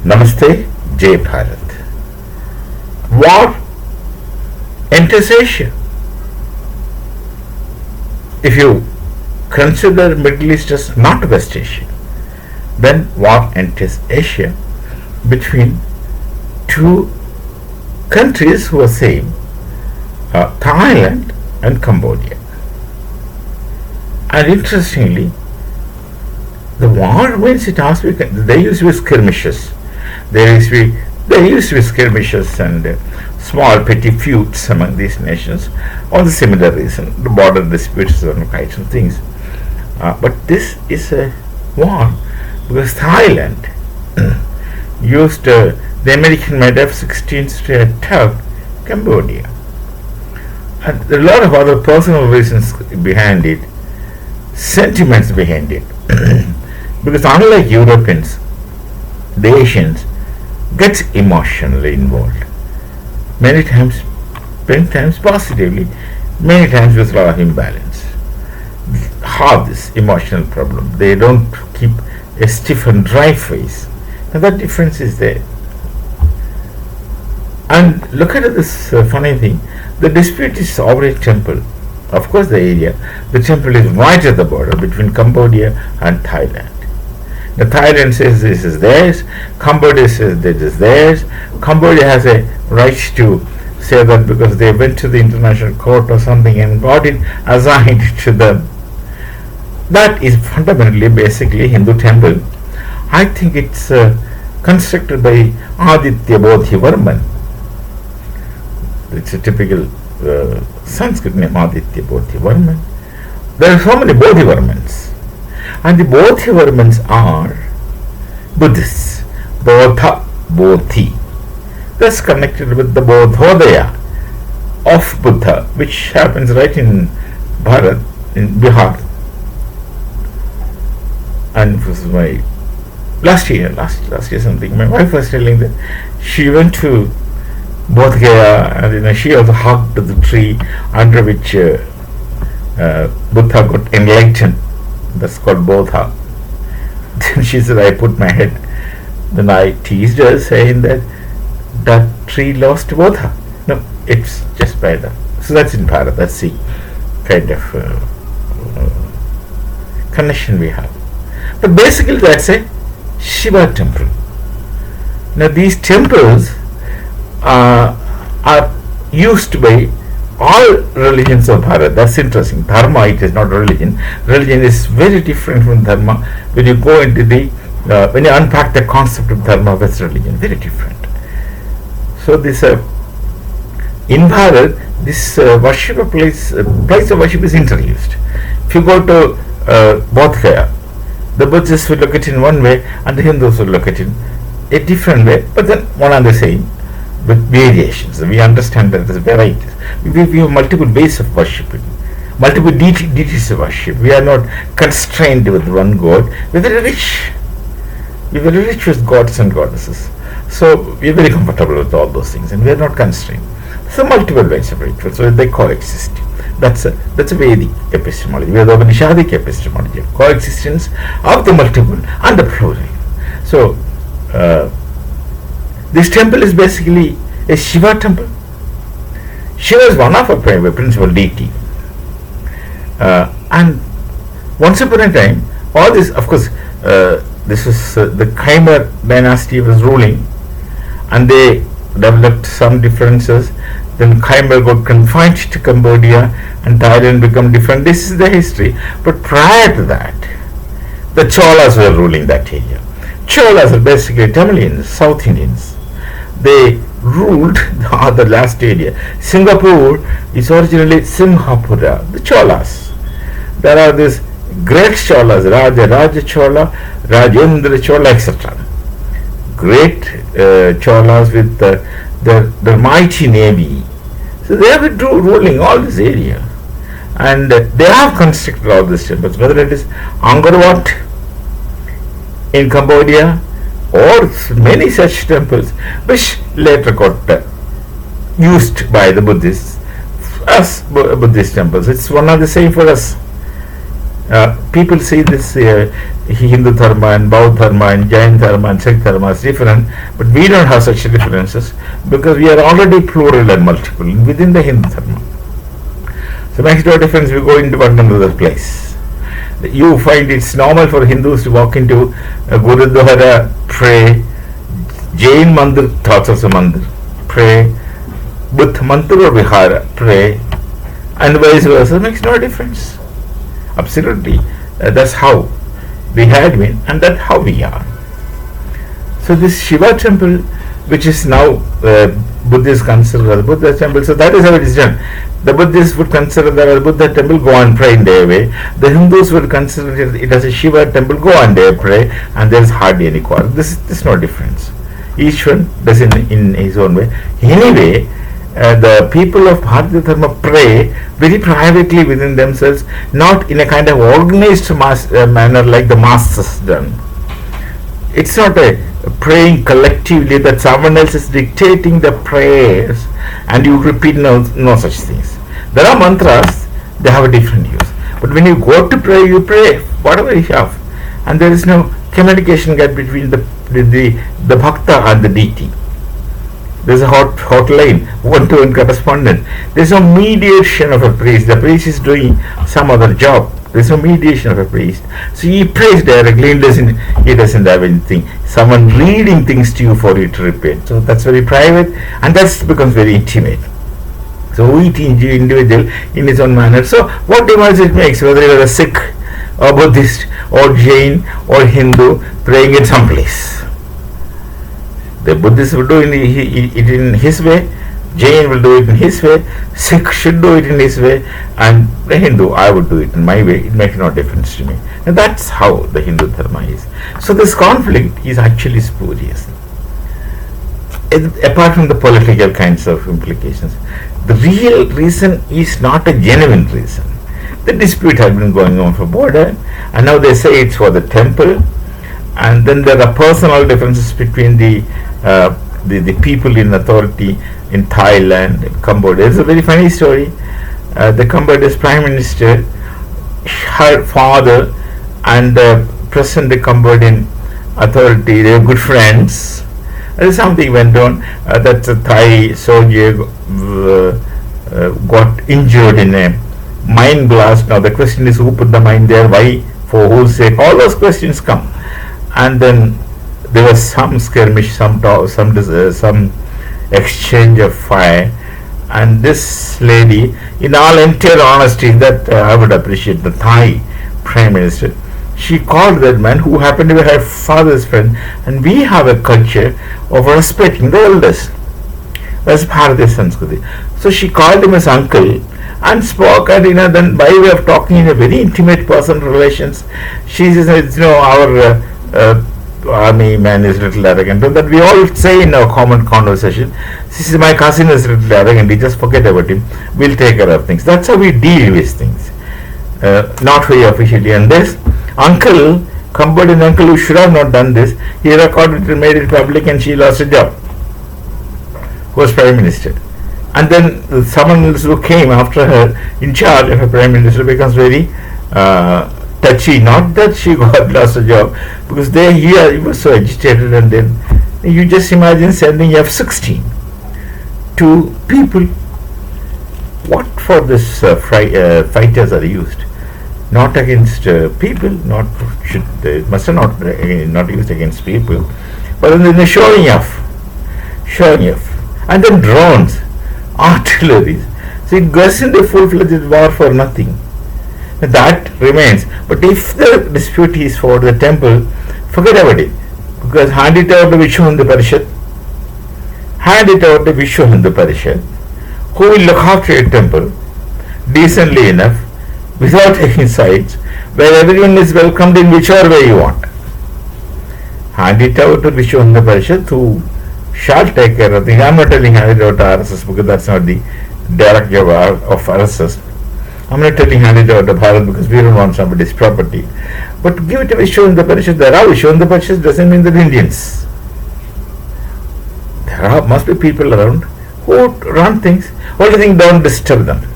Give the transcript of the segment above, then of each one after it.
Namaste, Jai Bharat. War enters Asia. If you consider Middle East as not West Asia, then war enters Asia between two countries who are same, Thailand and Cambodia. And interestingly, the war means it has to be, they used to be skirmishes. There used to be skirmishes and small petty feuds among these nations, all the similar reason, the border disputes and all kinds of things. But this is a war because Thailand used the American-made F-16s to attack Cambodia. And there are a lot of other personal reasons behind it, sentiments behind it. Because unlike Europeans, the Asians get emotionally involved. Many times positively, many times with a lot of imbalance. Have this emotional problem. They don't keep a stiff and dry face. And that difference is there. And look at this funny thing. The dispute is over a temple. Of course, the temple is right at the border between Cambodia and Thailand. The Thailand says this is theirs, Cambodia says this is theirs. Cambodia has a right to say that because they went to the international court or something and got it assigned to them. That is fundamentally, basically, Hindu temple. I think it's constructed by Aditya Bodhivarman. It's a typical Sanskrit name, Aditya Bodhivarman. There are so many Bodhivarmans. And the Bodhivarmans are Buddhists. Bodha, Bodhi. That's connected with the Bodhodaya of Buddha, which happens right in Bharat, in Bihar. And it was my last year something, my wife was telling that she went to Bodh Gaya and she also hugged the tree under which Buddha got enlightened. That's called Bodha. Then she said, I put my head. Then I teased her saying that tree lost Bodha. No, it's just by the. So that's in Bharat. That's the kind of connection we have. But basically that's a Shiva temple. Now these temples are used by all religions of Bharat. That's interesting. Dharma, it is not religion. Religion is very different from Dharma. When you go into when you unpack the concept of Dharma with religion, very different. So this in Bharat, this worship place of worship is introduced. If you go to Bodh Gaya, the Buddhists will look at it in one way and the Hindus will look at it in a different way, but then one and the same, with variations. We understand that there's varieties. We have multiple ways of worshipping, multiple deities of worship. We are not constrained with one god. We're very rich. We're very rich with gods and goddesses. So we're very comfortable with all those things and we're not constrained. So multiple ways of ritual, so they coexist. That's a Vedic epistemology. We have the Upanishadic epistemology of coexistence of the multiple and the plural. So this temple is basically a Shiva temple. Shiva is one of our principal deity. And once upon a time, all this, of course, this was the Khmer dynasty was ruling, and they developed some differences. Then Khmer got confined to Cambodia, and Thailand became different. This is the history. But prior to that, the Cholas were ruling that area. Cholas are basically Tamilians, South Indians. They ruled the last area. Singapore is originally Simhapura, the Cholas. There are these great Cholas, Raja Chola, Rajendra Chola, etc. Great Cholas with their mighty navy. So they have been ruling all this area. And they have constructed all these temples, whether it is Angkor Wat in Cambodia or many such temples which later got used by the Buddhists as Buddhist temples. It's one and the same for us. People see this Hindu dharma and Bauddha dharma and Jain dharma and Sikh dharma is different, but we don't have such differences because we are already plural and multiple within the Hindu dharma. So it makes no difference we go into one another place. You find it's normal for Hindus to walk into a Gurudwara, pray, Jain Mandir, thoughts of Mandir, pray, Buddha Mantra or Vihara, pray, and vice versa. It makes no difference. Absolutely. That's how we had been, and that's how we are. So this Shiva temple, which is now Buddhists consider as Buddha temple, so that is how it is done. The Buddhists would consider that as Buddha temple, go and pray in their way. The Hindus would consider it as a Shiva temple, go and there pray, and there is hardly any quarrel. This is no difference. Each one does in his own way. Anyway, the people of Bharatiya Dharma pray very privately within themselves, not in a kind of organized manner like the masses done. It's not a praying collectively that someone else is dictating the prayers and you repeat no such things. There are mantras, they have a different use. But when you go to pray, you pray whatever you have. And there is no communication gap between the bhakta and the deity. There's a hotline, one-to-one correspondence. There's no mediation of a priest. The priest is doing some other job. There's no mediation of a priest. So he prays directly. He doesn't have anything. Someone reading things to you for you to repeat. So that's very private, and that becomes very intimate. So each individual in his own manner. So what difference it makes whether you are a Sikh or Buddhist or Jain or Hindu praying in some place? The Buddhist will do it in his way, Jain will do it in his way, Sikh should do it in his way, and the Hindu, I would do it in my way. It makes no difference to me. And that's how the Hindu dharma is. So this conflict is actually spurious. Apart from the political kinds of implications, the real reason is not a genuine reason. The dispute has been going on for border, and now they say it's for the temple, and then there are personal differences between the people in authority in Thailand, in Cambodia. It's a very funny story. The Cambodia's Prime Minister, her father, and the President of the Cambodian authority, they were good friends. Something went on that a Thai soldier got injured in a mine blast. Now the question is, who put the mine there, why, for whose sake? All those questions come. And then there was some skirmish, some exchange of fire, and this lady, in all entire honesty, that I would appreciate, the Thai Prime Minister, she called that man who happened to be her father's friend, and we have a culture of respecting the elders. That's Bharatiya Sanskriti. So she called him as uncle and spoke, and then by way of talking in a very intimate personal relations, she says, our army man is a little arrogant. But that we all say in our common conversation, this is my cousin is a little arrogant, we just forget about him, we'll take care of things. That's how we deal with things. Not very officially. And this uncle, Cambodian uncle who should have not done this, he recorded it, made it public, and she lost a job. Who was Prime Minister. And then someone else who came after her in charge of a Prime Minister becomes very touchy. Not that she got lost a job, because he was so agitated, and then you just imagine sending F-16 to people. What for this fighters are used? Not against people. They must have not used against people, but then they're showing off, and then drones, artillery. So it goes into full-fledged war for nothing. That remains. But if the dispute is for the temple, forget about it, because hand it over to Vishwa Hindu Parishad, who will look after your temple decently enough, without taking sides, where everyone is welcomed in whichever way you want. Hand it over to Vishwa Hindu Parishad, who shall take care of things. I am not telling hand it over to RSS, because that's not the direct job of RSS. I'm not telling hand it over to Bharat, because we don't want somebody's property. But give it to Vishwa Hindu Parishad. There are Vishwa Hindu Parishad doesn't mean that Indians. There must be people around who run things. Only thing, don't disturb them.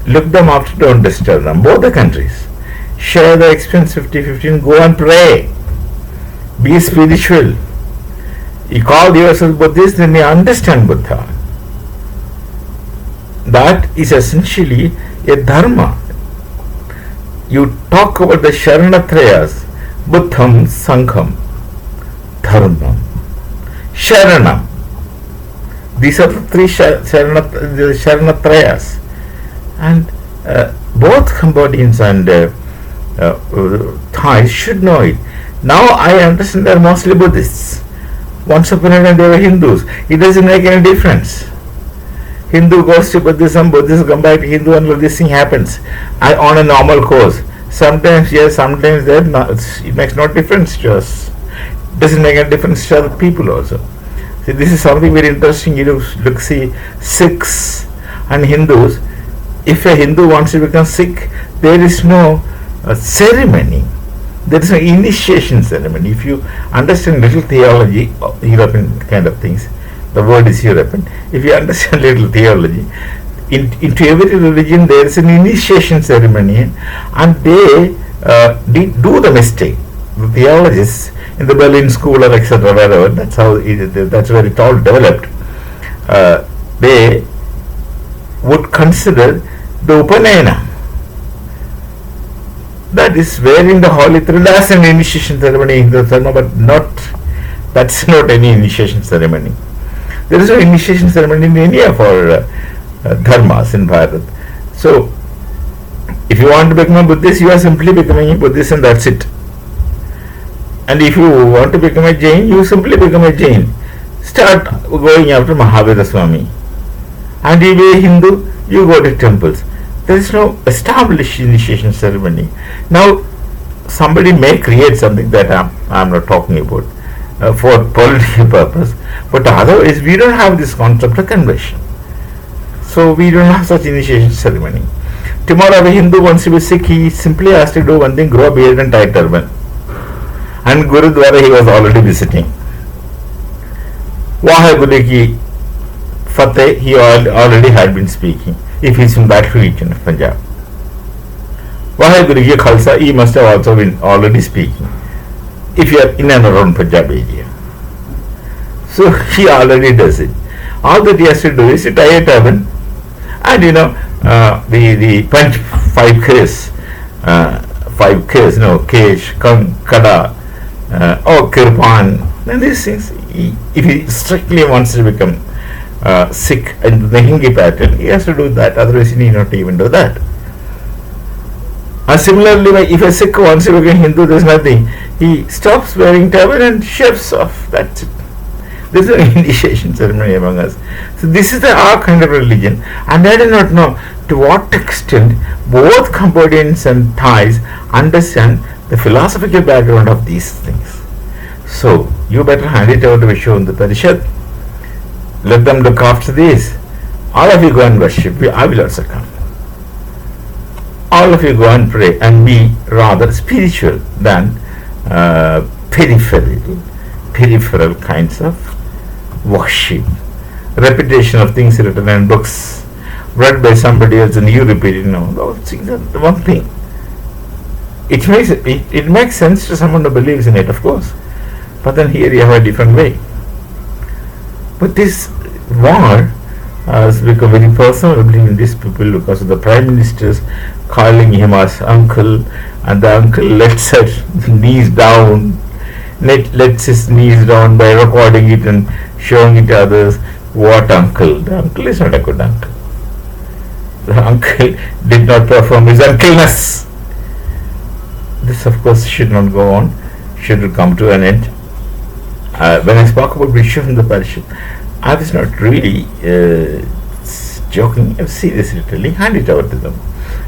Look them after, don't disturb them. Both the countries. share the expense 50-50 and go and pray. Be spiritual. You call yourself Buddhist, then you understand Buddha. That is essentially a dharma. You talk about the Sharanatrayas, Buddham, Sangham, Dharmam, Sharanam. These are the three Sharanatrayas. And both Cambodians and Thais should know it. Now I understand they are mostly Buddhists. Once upon a time they were Hindus. It doesn't make any difference. Hindu goes to Buddhism, Buddhism come back to Hindu, and this thing happens on a normal course. Sometimes yes, sometimes there. It makes no difference to us. It doesn't make any difference to other people also. See, this is something very interesting. You look, see, Sikhs and Hindus. If a Hindu wants to become Sikh, there is no ceremony. There is no initiation ceremony. If you understand little theology, European kind of things, the word is European. If you understand little theology, into every religion there is an initiation ceremony, and they do the mistake. The theologists in the Berlin School or etc. wherever, that's how that's where it all developed. They would consider the Upanayana, that is wearing the holy thread, as an initiation ceremony in the dharma, but that's not any initiation ceremony. There is no initiation ceremony in any of our dharmas in Bharat. So, if you want to become a Buddhist, you are simply becoming a Buddhist, and that's it. And if you want to become a Jain, you simply become a Jain. Start going after Mahavira Swami. And if you are a Hindu, you go to temples. There is no established initiation ceremony. Now, somebody may create something that I'm not talking about for political purpose, but otherwise we don't have this concept of conversion. So we don't have such initiation ceremony. Tomorrow, if a Hindu wants to be Sikh, he simply has to do one thing: grow a beard and tie turban. And Gurudwara he was already visiting. Waheguru ki Fateh he already had been speaking, if he is from that region of Punjab. Waheguru ki Khalsa he must have also been already speaking, if you are in and around Punjab area. So he already does it. All that he has to do is to tie a turban, and the punch 5 Ks, Kesh, Kada, Kirpan, and these things. If he strictly wants to become Sikh in the Hingi pattern, he has to do that, otherwise he need not even do that. And similarly, if a Sikh wants to become Hindu, there is nothing. He stops wearing turban and shaves off. That's it. There is no initiation ceremony among us. So this is our kind of religion, and I do not know to what extent both Cambodians and Thais understand the philosophical background of these things. So you better hand it over to Vishnu Parishad. Let them look after this. All of you go and worship. I will also come. All of you go and pray and be rather spiritual than peripheral kinds of worship. Repetition of things written in books, read by somebody else, and you repeat it. No, those things are the one thing. It makes sense to someone who believes in it, of course. But then here you have a different way. But this war has become very personal, I believe, in these people, because of the Prime Minister's calling him as uncle, and the uncle lets his knees down, lets his knees down by recording it and showing it to others. What uncle? The uncle is not a good uncle. The uncle did not perform his uncleness. This, of course, should not go on, should come to an end. When I spoke about Vishnu in the Parishad, I was not really joking. I was seriously telling, hand it over to them.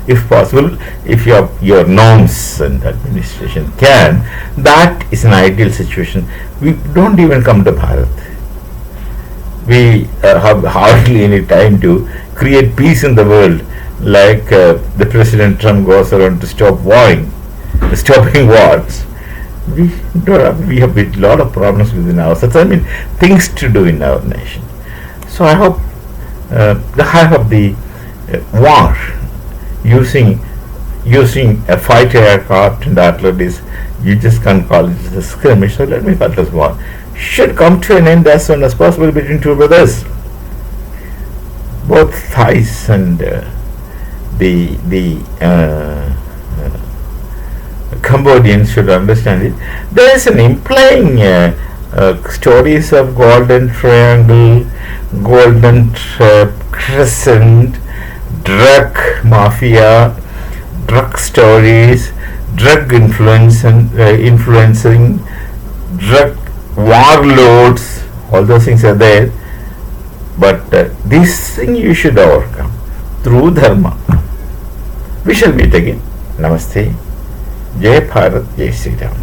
If possible, if your norms and administration can, that is an ideal situation. We don't even come to Bharat. We have hardly any time to create peace in the world, like the President Trump goes around to stop stopping wars. We have a lot of problems within ourselves. I mean, things to do in our nation. So I hope the war using using a fighter aircraft and artillery, you just can't call it a skirmish. So let me call this war. Should come to an end as soon as possible between two brothers. Both Thais and the Cambodians should understand it. There is an implying stories of golden triangle, golden crescent, drug mafia, drug stories, drug influencing, drug warlords. All those things are there. But this thing you should overcome through dharma. We shall meet again. Namaste. Jai Bharat, Jai Sri Ram.